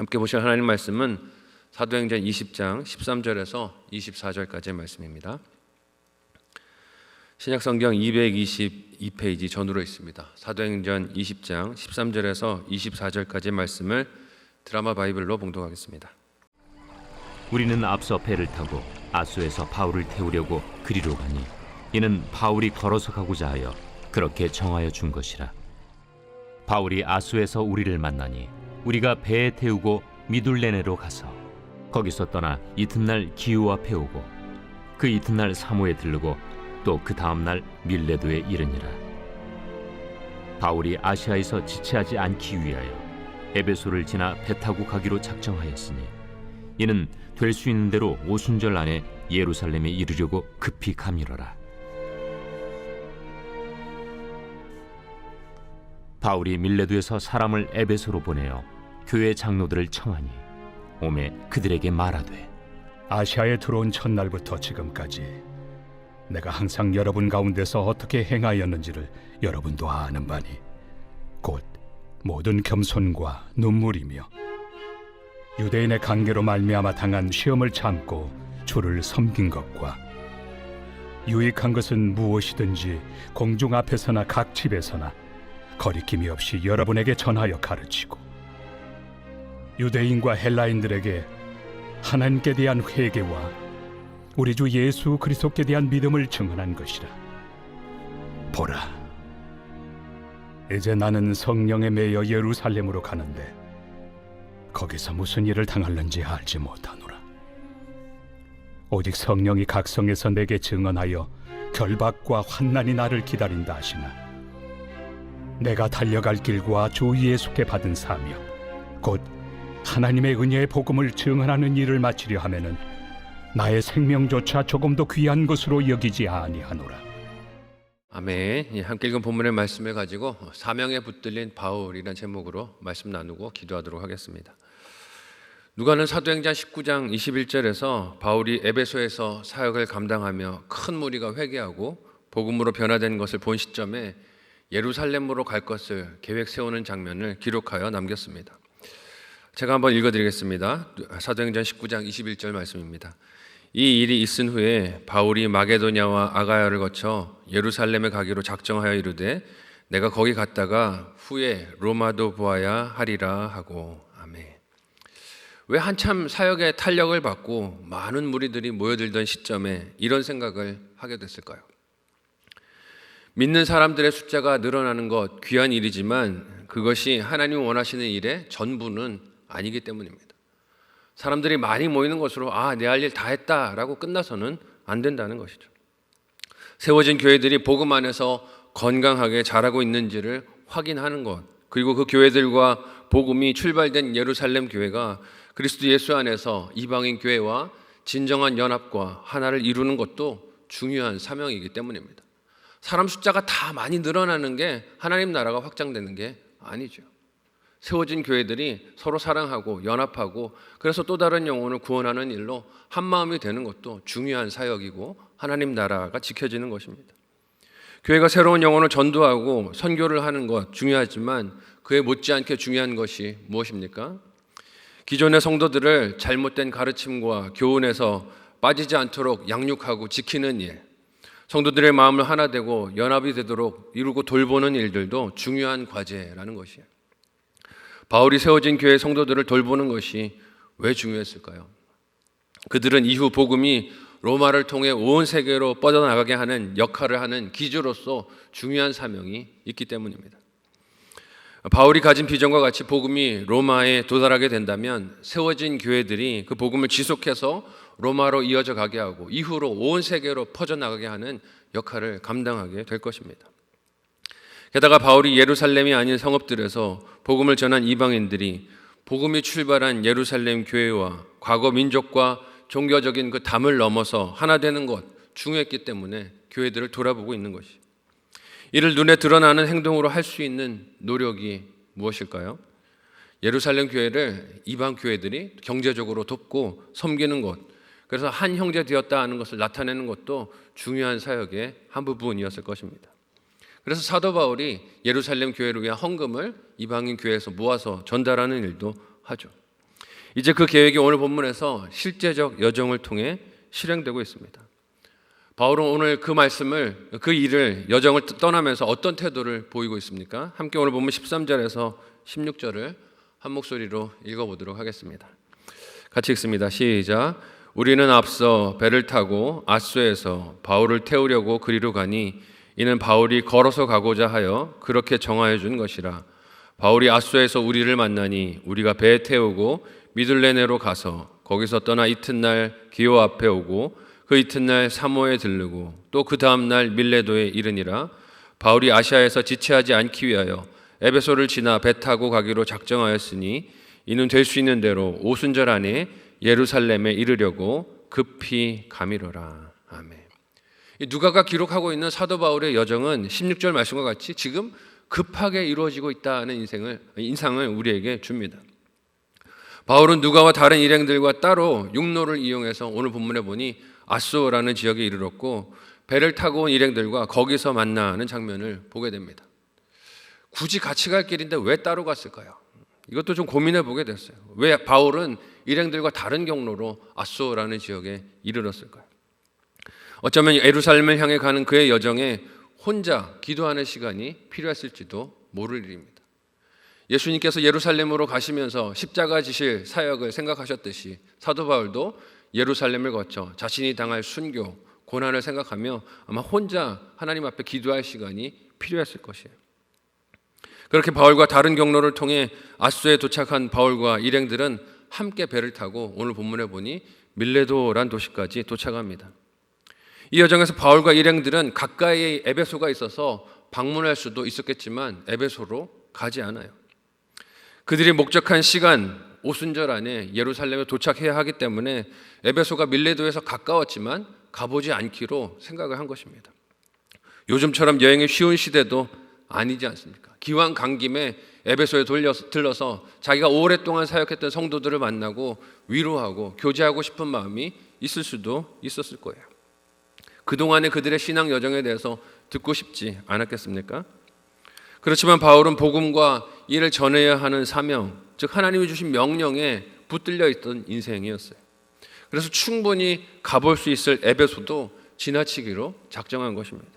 함께 보실 하나님 말씀은 사도행전 20장 13절에서 24절까지의 말씀입니다. 신약성경 222페이지 전후로 있습니다. 사도행전 20장 13절에서 24절까지의 말씀을 드라마 바이블로 봉독하겠습니다. 우리는 앞서 배를 타고 아소에서 바울을 태우려고 그리로 가니 이는 바울이 걸어서 가고자 하여 그렇게 정하여 준 것이라. 바울이 아소에서 우리를 만나니 우리가 배에 태우고 미둘레네로 가서 거기서 떠나 이튿날 기후 앞에 오고 그 이튿날 사모에 들르고 또 그 다음날 밀레도에 이르니라. 바울이 아시아에서 지체하지 않기 위하여 에베소를 지나 배 타고 가기로 작정하였으니 이는 될 수 있는 대로 오순절 안에 예루살렘에 이르려고 급히 가미러라. 바울이 밀레도에서 사람을 에베소로 보내어 교회 장로들을 청하니 오매 그들에게 말하되, 아시아에 들어온 첫날부터 지금까지 내가 항상 여러분 가운데서 어떻게 행하였는지를 여러분도 아는 바니 곧 모든 겸손과 눈물이며 유대인의 관계로 말미암아 당한 시험을 참고 주를 섬긴 것과 유익한 것은 무엇이든지 공중 앞에서나 각 집에서나 거리낌이 없이 여러분에게 전하여 가르치고 유대인과 헬라인들에게 하나님께 대한 회개와 우리 주 예수 그리스도께 대한 믿음을 증언한 것이라. 보라, 이제 나는 성령에 매여 예루살렘으로 가는데 거기서 무슨 일을 당할는지 알지 못하노라. 오직 성령이 각성에서 내게 증언하여 결박과 환난이 나를 기다린다 하시나 내가 달려갈 길과 주 예수께 받은 사명 곧 하나님의 은혜의 복음을 증언하는 일을 마치려 하면은 나의 생명조차 조금도 귀한 것으로 여기지 아니하노라. 아멘. 함께 읽은 본문의 말씀을 가지고 사명에 붙들린 바울이라는 제목으로 말씀 나누고 기도하도록 하겠습니다. 누가는 사도행전 19장 21절에서 바울이 에베소에서 사역을 감당하며 큰 무리가 회개하고 복음으로 변화된 것을 본 시점에 예루살렘으로 갈 것을 계획 세우는 장면을 기록하여 남겼습니다. 제가 한번 읽어드리겠습니다. 사도행전 19장 21절 말씀입니다. 이 일이 있은 후에 바울이 마게도냐와 아가야를 거쳐 예루살렘에 가기로 작정하여 이르되 내가 거기 갔다가 후에 로마도 보아야 하리라 하고. 아멘. 왜 한참 사역의 탄력을 받고 많은 무리들이 모여들던 시점에 이런 생각을 하게 됐을까요? 믿는 사람들의 숫자가 늘어나는 것 귀한 일이지만 그것이 하나님이 원하시는 일의 전부는 아니기 때문입니다. 사람들이 많이 모이는 것으로 내 할 일 다 했다라고 끝나서는 안 된다는 것이죠. 세워진 교회들이 복음 안에서 건강하게 자라고 있는지를 확인하는 것, 그리고 그 교회들과 복음이 출발된 예루살렘 교회가 그리스도 예수 안에서 이방인 교회와 진정한 연합과 하나를 이루는 것도 중요한 사명이기 때문입니다. 사람 숫자가 다 많이 늘어나는 게 하나님 나라가 확장되는 게 아니죠. 세워진 교회들이 서로 사랑하고 연합하고 그래서 또 다른 영혼을 구원하는 일로 한마음이 되는 것도 중요한 사역이고 하나님 나라가 지켜지는 것입니다. 교회가 새로운 영혼을 전도하고 선교를 하는 것 중요하지만 그에 못지않게 중요한 것이 무엇입니까? 기존의 성도들을 잘못된 가르침과 교훈에서 빠지지 않도록 양육하고 지키는 일, 성도들의 마음을 하나 되고 연합이 되도록 이루고 돌보는 일들도 중요한 과제라는 것이에요. 바울이 세워진 교회 성도들을 돌보는 것이 왜 중요했을까요? 그들은 이후 복음이 로마를 통해 온 세계로 뻗어나가게 하는 역할을 하는 기주로서 중요한 사명이 있기 때문입니다. 바울이 가진 비전과 같이 복음이 로마에 도달하게 된다면 세워진 교회들이 그 복음을 지속해서 로마로 이어져 가게 하고 이후로 온 세계로 퍼져나가게 하는 역할을 감당하게 될 것입니다. 게다가 바울이 예루살렘이 아닌 성읍들에서 복음을 전한 이방인들이 복음이 출발한 예루살렘 교회와 과거 민족과 종교적인 그 담을 넘어서 하나 되는 것 중요했기 때문에 교회들을 돌아보고 있는 것이. 이를 눈에 드러나는 행동으로 할 수 있는 노력이 무엇일까요? 예루살렘 교회를 이방 교회들이 경제적으로 돕고 섬기는 것, 그래서 한 형제 되었다 하는 것을 나타내는 것도 중요한 사역의 한 부분이었을 것입니다. 그래서 사도 바울이 예루살렘 교회를 위한 헌금을 이방인 교회에서 모아서 전달하는 일도 하죠. 이제 그 계획이 오늘 본문에서 실제적 여정을 통해 실행되고 있습니다. 바울은 오늘 그 말씀을, 그 일을, 여정을 떠나면서 어떤 태도를 보이고 있습니까? 함께 오늘 본문 13절에서 16절을 한 목소리로 읽어보도록 하겠습니다. 같이 읽습니다. 시작. 우리는 앞서 배를 타고 아소에서 바울을 태우려고 그리로 가니 이는 바울이 걸어서 가고자 하여 그렇게 정하여 준 것이라. 바울이 아소에서 우리를 만나니 우리가 배에 태우고 미들레네로 가서 거기서 떠나 이튿날 기오 앞에 오고 그 이튿날 사모에 들르고 또 그 다음날 밀레도에 이르니라. 바울이 아시아에서 지체하지 않기 위하여 에베소를 지나 배 타고 가기로 작정하였으니 이는 될 수 있는 대로 오순절 안에 예루살렘에 이르려고 급히 감이로라. 아멘. 누가가 기록하고 있는 사도 바울의 여정은 16절 말씀과 같이 지금 급하게 이루어지고 있다는 인상을 우리에게 줍니다. 바울은 누가와 다른 일행들과 따로 육로를 이용해서 오늘 본문에 보니 아소라는 지역에 이르렀고 배를 타고 온 일행들과 거기서 만나는 장면을 보게 됩니다. 굳이 같이 갈 길인데 왜 따로 갔을까요? 이것도 좀 고민해 보게 됐어요. 왜 바울은 일행들과 다른 경로로 아소라는 지역에 이르렀을까요? 어쩌면 예루살렘을 향해 가는 그의 여정에 혼자 기도하는 시간이 필요했을지도 모를 일입니다. 예수님께서 예루살렘으로 가시면서 십자가 지실 사역을 생각하셨듯이 사도 바울도 예루살렘을 거쳐 자신이 당할 순교, 고난을 생각하며 아마 혼자 하나님 앞에 기도할 시간이 필요했을 것이에요. 그렇게 바울과 다른 경로를 통해 아소에 도착한 바울과 일행들은 함께 배를 타고 오늘 본문에 보니 밀레도란 도시까지 도착합니다. 이 여정에서 바울과 일행들은 가까이에 에베소가 있어서 방문할 수도 있었겠지만 에베소로 가지 않아요. 그들이 목적한 시간 오순절 안에 예루살렘에 도착해야 하기 때문에 에베소가 밀레도에서 가까웠지만 가보지 않기로 생각을 한 것입니다. 요즘처럼 여행이 쉬운 시대도 아니지 않습니까? 기왕 간 김에 에베소에 들러서 자기가 오랫동안 사역했던 성도들을 만나고 위로하고 교제하고 싶은 마음이 있을 수도 있었을 거예요. 그동안의 그들의 신앙 여정에 대해서 듣고 싶지 않았겠습니까? 그렇지만 바울은 복음과 이를 전해야 하는 사명, 즉 하나님이 주신 명령에 붙들려 있던 인생이었어요. 그래서 충분히 가볼 수 있을 에베소도 지나치기로 작정한 것입니다.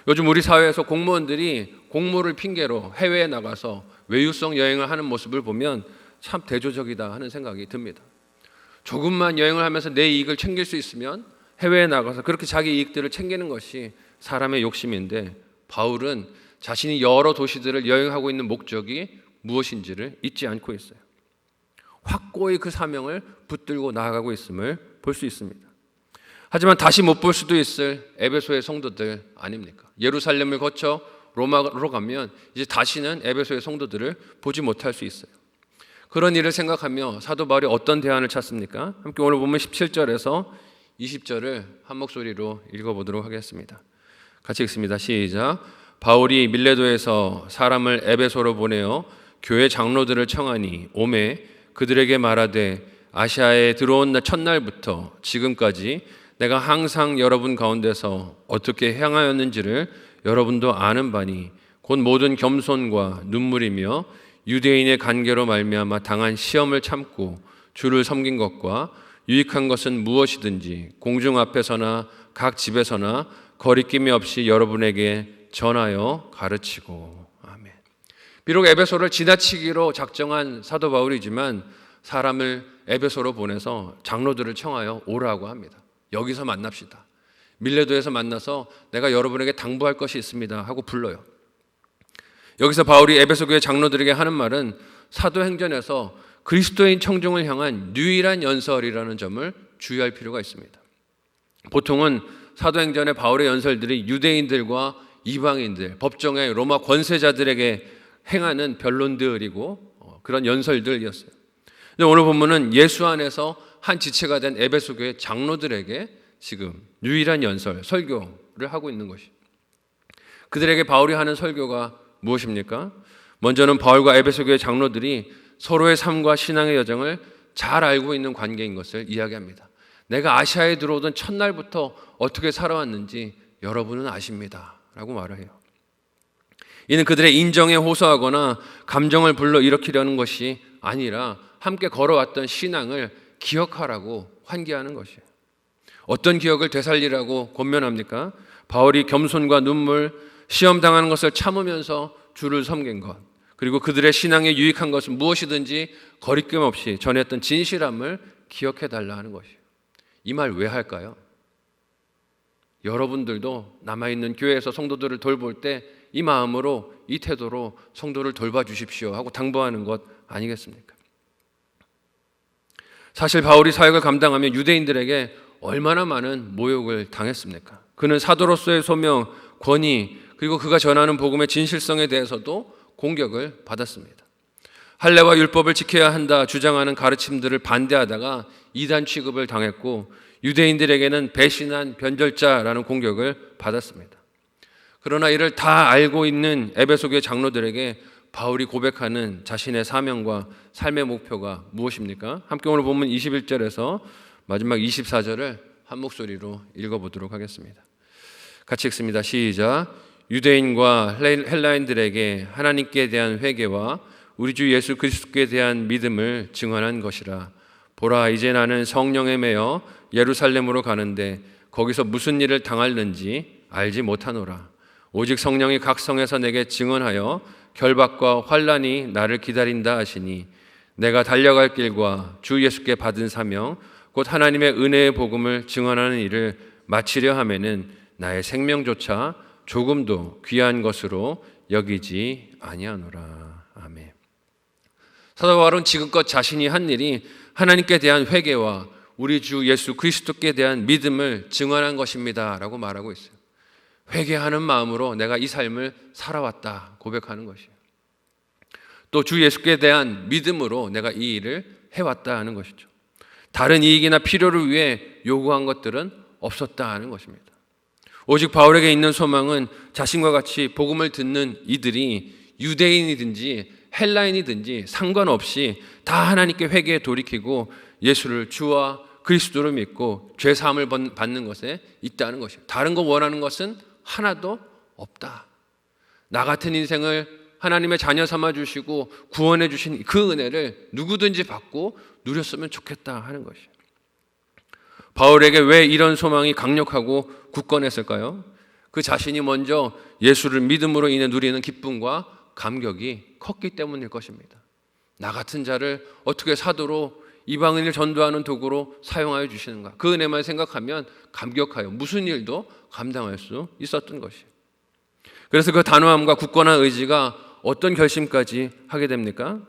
요즘 우리 사회에서 공무원들이 공모를 핑계로 해외에 나가서 외유성 여행을 하는 모습을 보면 참 대조적이다 하는 생각이 듭니다. 조금만 여행을 하면서 내 이익을 챙길 수 있으면 해외에 나가서 그렇게 자기 이익들을 챙기는 것이 사람의 욕심인데 바울은 자신이 여러 도시들을 여행하고 있는 목적이 무엇인지를 잊지 않고 있어요. 확고히 그 사명을 붙들고 나아가고 있음을 볼 수 있습니다. 하지만 다시 못 볼 수도 있을 에베소의 성도들 아닙니까? 예루살렘을 거쳐 로마로 가면 이제 다시는 에베소의 성도들을 보지 못할 수 있어요. 그런 일을 생각하며 사도 바울이 어떤 대안을 찾습니까? 함께 오늘 보면 17절에서 20절을 한 목소리로 읽어보도록 하겠습니다. 같이 읽습니다. 시작. 바울이 밀레도에서 사람을 에베소로 보내어 교회 장로들을 청하니 오매 그들에게 말하되 아시아에 들어온 첫날부터 지금까지 내가 항상 여러분 가운데서 어떻게 행하였는지를 여러분도 아는 바니 곧 모든 겸손과 눈물이며 유대인의 관계로 말미암아 당한 시험을 참고 주를 섬긴 것과 유익한 것은 무엇이든지 공중 앞에서나 각 집에서나 거리낌이 없이 여러분에게 전하여 가르치고. 아멘. 비록 에베소를 지나치기로 작정한 사도 바울이지만 사람을 에베소로 보내서 장로들을 청하여 오라고 합니다. 여기서 만납시다. 밀레도에서 만나서 내가 여러분에게 당부할 것이 있습니다 하고 불러요. 여기서 바울이 에베소 교회 장로들에게 하는 말은 사도행전에서 그리스도인 청중을 향한 유일한 연설이라는 점을 주의할 필요가 있습니다. 보통은 사도행전의 바울의 연설들이 유대인들과 이방인들, 법정의 로마 권세자들에게 행하는 변론들이고 그런 연설들이었어요. 근데 오늘 본문은 예수 안에서 한 지체가 된 에베소 교회 장로들에게 지금 유일한 연설, 설교를 하고 있는 것이. 그들에게 바울이 하는 설교가 무엇입니까? 먼저는 바울과 에베소 교회 장로들이 서로의 삶과 신앙의 여정을 잘 알고 있는 관계인 것을 이야기합니다. 내가 아시아에 들어오던 첫날부터 어떻게 살아왔는지 여러분은 아십니다 라고 말을 해요. 이는 그들의 인정에 호소하거나 감정을 불러일으키려는 것이 아니라 함께 걸어왔던 신앙을 기억하라고 환기하는 것이에요. 어떤 기억을 되살리라고 권면합니까? 바울이 겸손과 눈물, 시험 당하는 것을 참으면서 주를 섬긴 것, 그리고 그들의 신앙에 유익한 것은 무엇이든지 거리낌 없이 전했던 진실함을 기억해달라 하는 것이에요. 이 말 왜 할까요? 여러분들도 남아있는 교회에서 성도들을 돌볼 때 이 마음으로, 이 태도로 성도를 돌봐주십시오 하고 당부하는 것 아니겠습니까? 사실 바울이 사역을 감당하며 유대인들에게 얼마나 많은 모욕을 당했습니까? 그는 사도로서의 소명, 권위, 그리고 그가 전하는 복음의 진실성에 대해서도 공격을 받았습니다. 할례와 율법을 지켜야 한다 주장하는 가르침들을 반대하다가 이단 취급을 당했고, 유대인들에게는 배신한 변절자라는 공격을 받았습니다. 그러나 이를 다 알고 있는 에베소 교회 장로들에게 바울이 고백하는 자신의 사명과 삶의 목표가 무엇입니까? 함께 오늘 본문 21절에서 마지막 24절을 한 목소리로 읽어보도록 하겠습니다. 같이 읽습니다. 시작. 유대인과 헬라인들에게 하나님께 대한 회개와 우리 주 예수 그리스도께 대한 믿음을 증언한 것이라. 보라, 이제 나는 성령에 매여 예루살렘으로 가는데 거기서 무슨 일을 당할는지 알지 못하노라. 오직 성령이 각성해서 내게 증언하여 결박과 환난이 나를 기다린다 하시니, 내가 달려갈 길과 주 예수께 받은 사명 곧 하나님의 은혜의 복음을 증언하는 일을 마치려 하면은 나의 생명조차 조금도 귀한 것으로 여기지 아니하노라. 아멘. 사도 바울은 지금껏 자신이 한 일이 하나님께 대한 회개와 우리 주 예수 그리스도께 대한 믿음을 증언한 것입니다 라고 말하고 있어요. 회개하는 마음으로 내가 이 삶을 살아왔다 고백하는 것이에요. 또 주 예수께 대한 믿음으로 내가 이 일을 해왔다 하는 것이죠. 다른 이익이나 필요를 위해 요구한 것들은 없었다 하는 것입니다. 오직 바울에게 있는 소망은 자신과 같이 복음을 듣는 이들이 유대인이든지 헬라인이든지 상관없이 다 하나님께 회개에 돌이키고 예수를 주와 그리스도를 믿고 죄 사함을 받는 것에 있다는 것이에요. 다른 거 원하는 것은 하나도 없다. 나 같은 인생을 하나님의 자녀 삼아 주시고 구원해 주신 그 은혜를 누구든지 받고 누렸으면 좋겠다 하는 것이에요. 바울에게 왜 이런 소망이 강력하고 굳건했을까요? 그 자신이 먼저 예수를 믿음으로 인해 누리는 기쁨과 감격이 컸기 때문일 것입니다. 나 같은 자를 어떻게 사도로 이방인을 전도하는 도구로 사용하여 주시는가, 그 은혜만 생각하면 감격하여 무슨 일도 감당할 수 있었던 것이에요. 그래서 그 단호함과 굳건한 의지가 어떤 결심까지 하게 됩니까?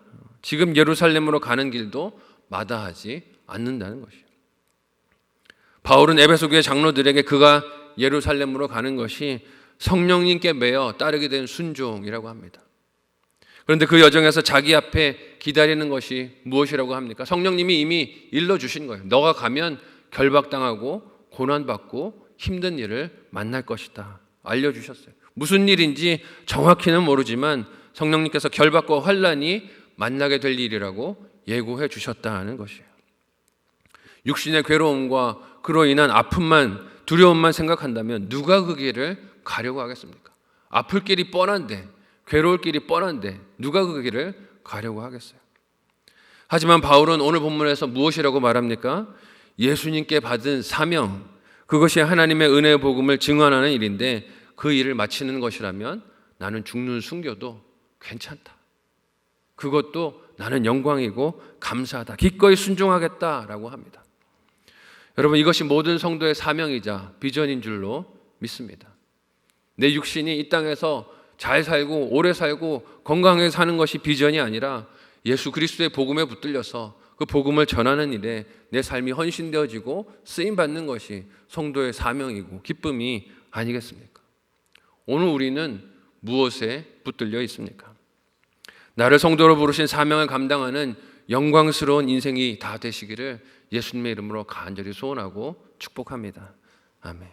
지금 예루살렘으로 가는 길도 마다하지 않는다는 것이에요. 바울은 에베소 교회 장로들에게 그가 예루살렘으로 가는 것이 성령님께 매여 따르게 된 순종이라고 합니다. 그런데 그 여정에서 자기 앞에 기다리는 것이 무엇이라고 합니까? 성령님이 이미 일러주신 거예요. 너가 가면 결박당하고 고난받고 힘든 일을 만날 것이다. 알려주셨어요. 무슨 일인지 정확히는 모르지만 성령님께서 결박과 환난이 만나게 될 일이라고 예고해 주셨다는 것이에요. 육신의 괴로움과 그로 인한 아픔만, 두려움만 생각한다면 누가 그 길을 가려고 하겠습니까? 아플 길이 뻔한데, 괴로울 길이 뻔한데 누가 그 길을 가려고 하겠어요? 하지만 바울은 오늘 본문에서 무엇이라고 말합니까? 예수님께 받은 사명, 그것이 하나님의 은혜의 복음을 증언하는 일인데 그 일을 마치는 것이라면 나는 죽는 순교도 괜찮다. 그것도 나는 영광이고 감사하다. 기꺼이 순종하겠다라고 합니다. 여러분, 이것이 모든 성도의 사명이자 비전인 줄로 믿습니다. 내 육신이 이 땅에서 잘 살고 오래 살고 건강하게 사는 것이 비전이 아니라 예수 그리스도의 복음에 붙들려서 그 복음을 전하는 일에 내 삶이 헌신되어지고 쓰임받는 것이 성도의 사명이고 기쁨이 아니겠습니까? 오늘 우리는 무엇에 붙들려 있습니까? 나를 성도로 부르신 사명을 감당하는 영광스러운 인생이 다 되시기를 예수님의 이름으로 간절히 소원하고 축복합니다. 아멘.